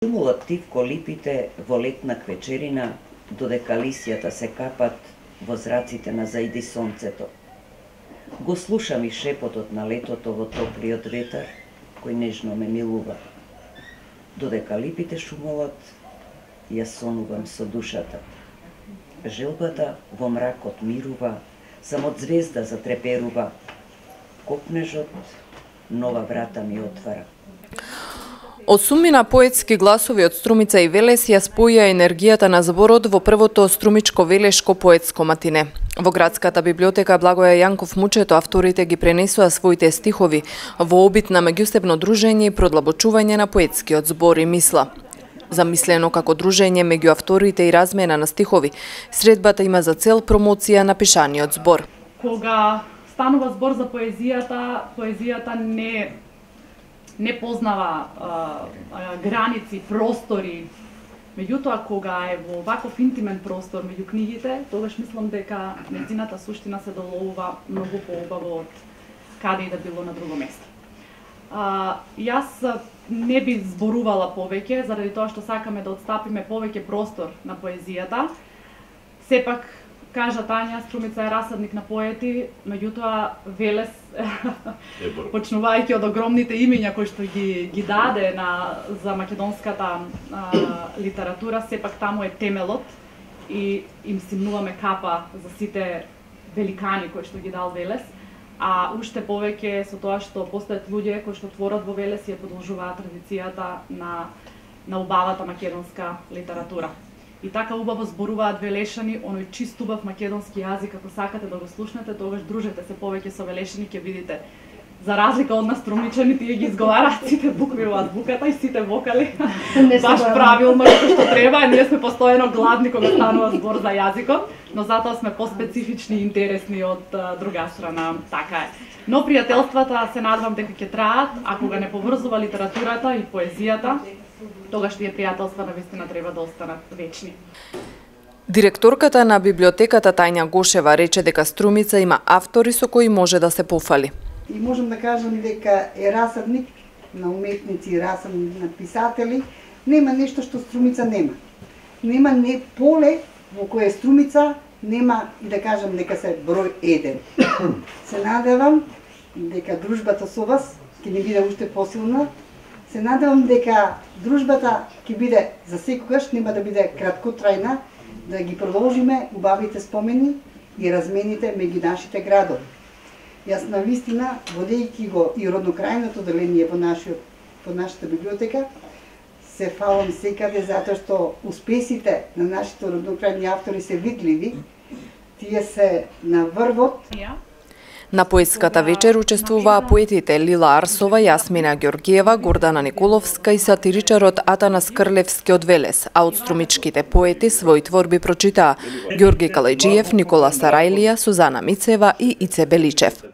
Шумулот тивко липите во летна квечерина, додека лисјата се капат во зраците на заиди сонцето. Го слушам и шепотот на летото во топлиот ветар, кој нежно ме милува. Додека липите шумулат, јас сонувам со душата. Желбата во мракот мирува, само звезда затреперува. Копнежот нова врата ми отвара. Од сумина поетски гласови од Струмица и Велес ја споја енергијата на зборот во првото струмичко-велешко поетско матине. Во градската библиотека Благоја Јанков Мучето авторите ги пренесоа своите стихови во обид на меѓустепно дружење и продлабочување на поетскиот збор и мисла. Замислено како дружење меѓу авторите и размена на стихови, средбата има за цел промоција на пишаниот збор. Кога станува збор за поезијата не познава граници, простори. Меѓутоа, кога е во ваков интимен простор меѓу книгите, тогаш мислам дека нејзината суштина се доловува многу поубаво од каде и да било на друго место. Јас не би зборувала повеќе, заради тоа што сакаме да отстапиме повеќе простор на поезијата. Сепак, кажа Тања, Струмица е расадник на поети, меѓутоа Велес, почнувајќи од огромните имиња кои што ги даде за македонската литература, сепак таму е темелот и им симнуваме капа за сите великани кои што ги дал Велес, а уште повеќе со тоа што постојат луѓе кои што творат во Велес и ја продолжуваат традицијата на убавата македонска литература. И така убаво зборуваат велешани, оној чист убав македонски јазик, ако сакате да го слушнете, тогаш дружете се повеќе со велешани, ќе видите. За разлика од нас струмичани, тие ги изговараат сите букви во азбуката и сите вокали баш правилно како што треба. Ние сме постојано гладни кога станува збор за јазикот, но затоа сме поспецифични и интересни од друга страна. Така е. Но пријателствата се надевам дека ќе траат, а кога не поврзува литературата и поезијата, тогаш тие пријателства навистина треба да останат вечни. Директорката на библиотеката Тања Гошева рече дека Струмица има автори со кои може да се пофали. И можам да кажам дека е расадник на уметници, расадник на писатели. Нема нешто што Струмица нема. Нема не поле во кое Струмица нема и да кажам дека се број 1. Се надевам дека дружбата со вас ќе не биде уште посилна. Се надевам дека дружбата ќе биде за секогаш, нема да биде краткотрајна, да ги продолжиме убавите спомени и размените меѓу нашите градови. Јас навистина, водејќи го и роднокрајното деление во нашата библиотека, се фалам секаде затоа што успесите на нашите роднокрајни автори се видливи, тие се на врвот. На поетската вечер учествуваа поетите Лила Арсова, Јасмина Ѓоргиева, Гордана Николовска и сатиричарот Атанас Крлевски од Велес, а од струмичките поети своји творби прочитаа Ѓорги Калајџиев, Никола Сарајлија, Сузана Мицева и Ице Беличев.